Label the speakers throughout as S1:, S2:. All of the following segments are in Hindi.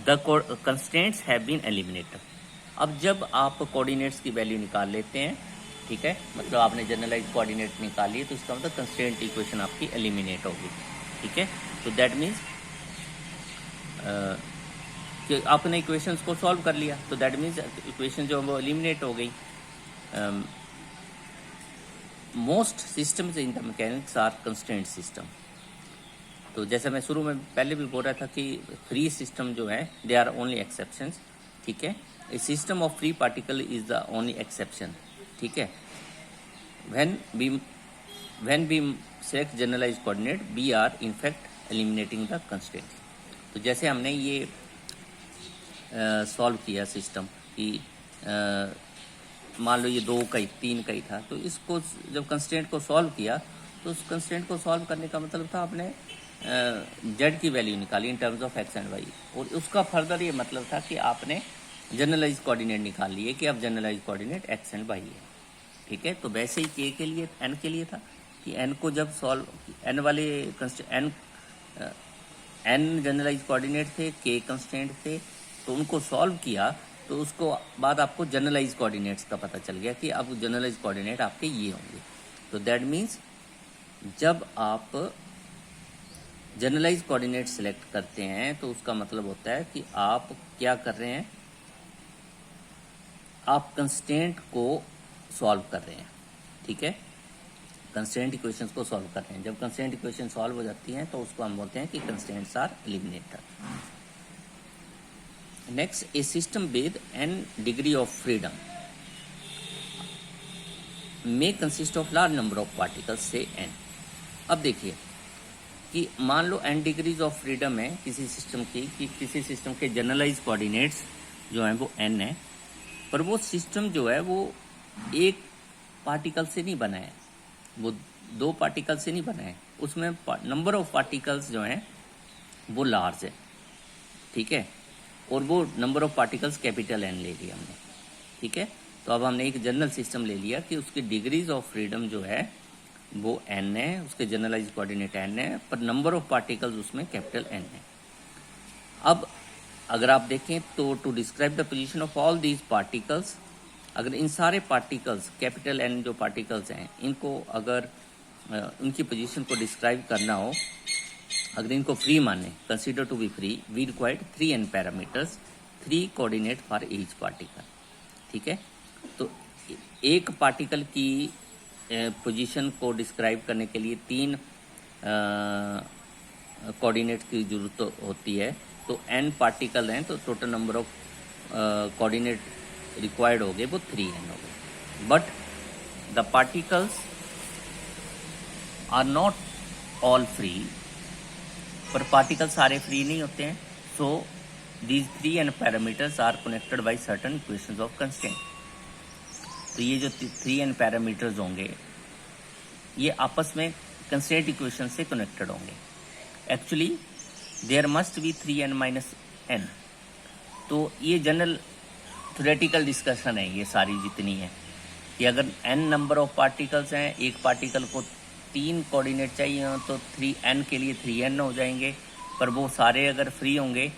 S1: The constraints have been eliminated. अब जब आप कोऑर्डिनेट्स की वैल्यू निकाल लेते हैं, ठीक है, मतलब आपने जनरलाइज कोऑर्डिनेट निकाल लिए, तो इसका मतलब कंस्ट्रेंट इक्वेशन आपकी एलिमिनेट होगी, ठीक है। तो दैट मीन्स कि आपने इक्वेशंस को सॉल्व कर लिया, तो दैट मीन्स इक्वेशन जो वो एलिमिनेट हो गई। Most systems in the mechanics are constraint system. तो जैसे मैं शुरू में पहले भी बोल रहा था कि फ्री सिस्टम जो है दे आर ओनली एक्सेप्शंस, ठीक है। A system of free particle is the only exception, ठीक है। When we select generalize coordinate we are in fact eliminating the constraint. तो जैसे हमने ये सॉल्व किया सिस्टम कि मान लो ये 2 का ही 3 का ही था, तो इसको जब कंस्ट्रेंट को सॉल्व किया तो उस कंस्ट्रेंट को सॉल्व करने का मतलब था आपने जेड की वैल्यू निकाली in terms of x and y, और उसका फर्दर ये मतलब था कि आपने जनरलाइज कोऑर्डिनेट निकाल लिए कि अब generalize coordinate x and y है, ठीक है। तो वैसे ही के के लिए एन के लिए था कि एन को जब सॉल्व एन वाले एन जनरलाइज कोऑर्डिनेट थे, के कंस्ट्रेंट थे, तो उनको सॉल्व किया तो उसको बाद आपको जनरलाइज कोऑर्डिनेट्स का पता चल गया कि अब जनरलाइज कोऑर्डिनेट आपके ये होंगे। तो दैट मीन्स जब आप जनरलाइज कोऑर्डिनेट सेलेक्ट करते हैं तो उसका मतलब होता है कि आप क्या कर रहे हैं, आप कंस्ट्रेंट को सॉल्व कर रहे हैं, ठीक है। कंस्ट्रेंट इक्वेशंस को सॉल्व कर रहे हैं। जब कंस्ट्रेंट इक्वेशन सॉल्व हो जाती हैं तो उसको हम बोलते हैं कि constraints are eliminated. Next, a system with n degree of freedom may consist of large number of particles, say n। अब देखिए कि मान लो n डिग्रीज ऑफ फ्रीडम है किसी सिस्टम की, कि किसी सिस्टम के जनरलाइज कोऑर्डिनेट्स जो हैं वो n है, पर वो सिस्टम जो है वो एक पार्टिकल से नहीं बना है, वो 2 पार्टिकल से नहीं बना है, उसमें नंबर ऑफ पार्टिकल्स जो हैं वो लार्ज है, ठीक है, और वो number of particles capital n ले लिया हमने, ठीक है। तो अब हमने एक जनरल सिस्टम ले लिया कि उसकी डिग्रीज ऑफ फ्रीडम जो है वो n है, उसके जनरलाइज कोऑर्डिनेट n है, पर नंबर ऑफ पार्टिकल्स उसमें कैपिटल n है। अब अगर आप देखें तो to describe the position of all these particles, अगर इन सारे पार्टिकल्स कैपिटल n जो पार्टिकल्स हैं इनको अगर उनकी पोजीशन को डिस्क्राइब करना हो, अगर इनको फ्री माने, consider to be free, we required 3n parameters, 3 coordinate for each particle, ठीक है। तो एक पार्टिकल की पोजीशन को डिस्क्राइब करने के लिए 3 कोऑर्डिनेट की जरूरत होती है। तो n पार्टिकल हैं तो total number of coordinate required हो गए वो 3n हो गए। But the particles are not all free, पर पार्टिकल सारे फ्री नहीं होते हैं। So these 3n parameters are connected by certain equations of constraint. तो ये जो 3n पैरामीटर्स होंगे ये आपस में कंस्ट्रेंट इक्वेशन से कनेक्टेड होंगे। Actually there must be 3n minus n। तो ये जनरल थ्योरेटिकल डिस्कशन है ये सारी जितनी है, कि अगर n नंबर ऑफ पार्टिकल्स हैं, एक पार्टिकल को 3 कोऑर्डिनेट चाहिए हो तो 3n के लिए 3n हो जाएंगे, पर वो सारे अगर फ्री होंगे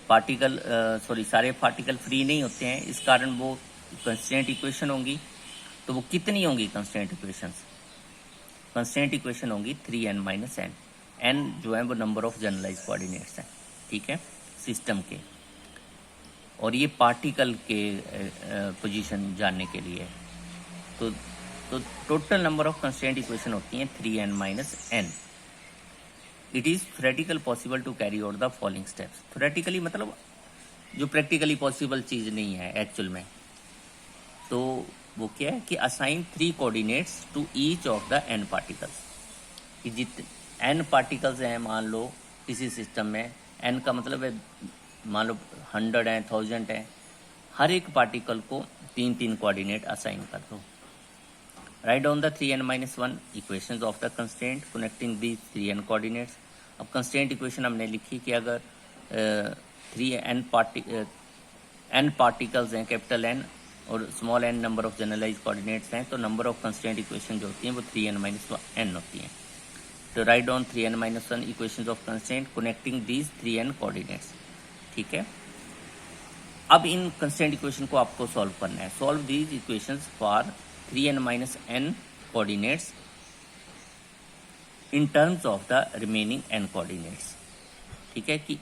S1: सारे पार्टिकल फ्री नहीं होते हैं, इस कारण वो कंस्ट्रेंट इक्वेशन होंगी। तो वो कितनी होंगी कंस्ट्रेंट इक्वेशंस? कंस्ट्रेंट इक्वेशन होंगी 3n माइनस n। n जो है वो नंबर ऑफ जनरलाइज कोऑर्डिनेट्स हैं, ठीक है, सिस्टम के, और ये पार्टिकल के पोजीशन जानने के लिए। तो total number of constraint equation होती हैं 3n minus n। It is theoretical possible to carry out the following steps. Theoretically मतलब जो प्रैक्टिकली पॉसिबल चीज़ नहीं है एक्चुअल में। तो वो क्या है कि assign 3 coordinates to each of the n particles, कि जितने n पार्टिकल्स हैं मान लो किसी सिस्टम में, n का मतलब है मान लो 100 है, 1000 है, हर एक पार्टिकल को 3 कोऑर्डिनेट असाइन कर दो। Write down the 3n minus 1 equations of the constraint connecting the 3n coordinates. अब कंस्ट्रेंट इक्वेशन हमने लिखी कि अगर 3n पार्टिकल्स हैं कैपिटल n और small n number of generalize coordinates हैं, तो नंबर ऑफ कंस्ट्रेंट इक्वेशन जो होती हैं वो 3n माइनस n होती हैं। तो write down 3n minus 1 equations of constraint connecting these 3n coordinates. ठीक है। अब इन कंस्ट्रेंट इक्वेशन को आपको सॉल्व करना है। Solve these equations for 3n-n coordinates in terms of the remaining n coordinates. ठीक है कि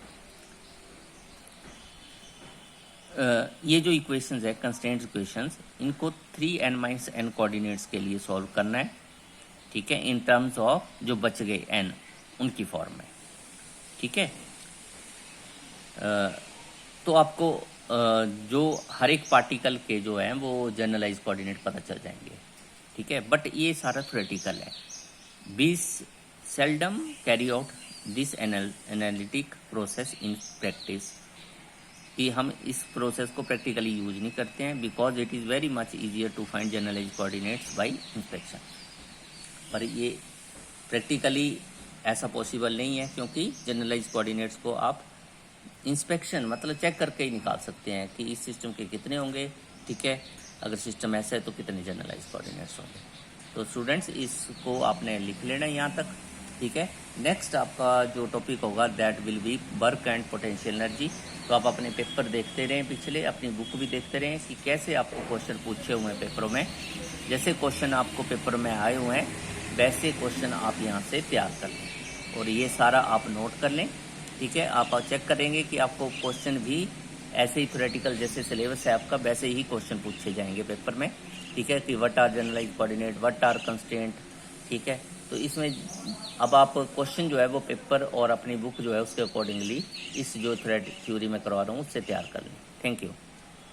S1: ये जो इक्वेशंस है कंस्ट्रेंट इक्वेशंस, इनको 3n-n कोऑर्डिनेट्स के लिए सॉल्व करना है। ठीक है, इन टर्म्स ऑफ जो बच गए n उनकी फॉर्म में। ठीक है, तो आपको जो हर एक पार्टिकल के जो हैं वो जनरलाइज कोऑर्डिनेट पता चल जाएंगे। ठीक है, बट ये सारा थ्योरेटिकल है। We seldom carry out this analytic process in practice, कि हम इस प्रोसेस को प्रैक्टिकली यूज नहीं करते हैं, because it is very much easier to find generalize coordinates by inspection. पर ये प्रैक्टिकली ऐसा पॉसिबल नहीं है, क्योंकि जनरलाइज कोऑर्डिनेट्स को आप इंस्पेक्शन मतलब चेक करके ही निकाल सकते हैं कि इस सिस्टम के कितने होंगे। ठीक है, अगर सिस्टम ऐसा है तो कितने जनरलाइज कोऑर्डिनेट्स होंगे। तो स्टूडेंट्स इसको आपने लिख लेना है यहाँ तक। ठीक है, नेक्स्ट आपका जो टॉपिक होगा that will be work and potential energy. तो आप अपने पेपर देखते रहें, पिछले अपनी बुक भी देखते रहें कि कैसे आपको क्वेश्चन पूछे हुए हैं पेपरों में। जैसे क्वेश्चन आपको पेपर में आए हुए हैं वैसे क्वेश्चन आप यहाँ से तैयार कर लें और ये सारा आप नोट कर लें। ठीक है, आप चेक करेंगे कि आपको क्वेश्चन भी ऐसे ही थ्योरेटिकल जैसे सिलेबस है आपका वैसे ही क्वेश्चन पूछे जाएंगे पेपर में। ठीक है, कि what are generalize coordinate, what are constraint. ठीक है, तो इसमें अब आप क्वेश्चन जो है वो पेपर और अपनी बुक जो है उसके अकॉर्डिंगली इस जो थ्योरी में करवा रहा हूँ उससे तैयार कर लें। Thank you.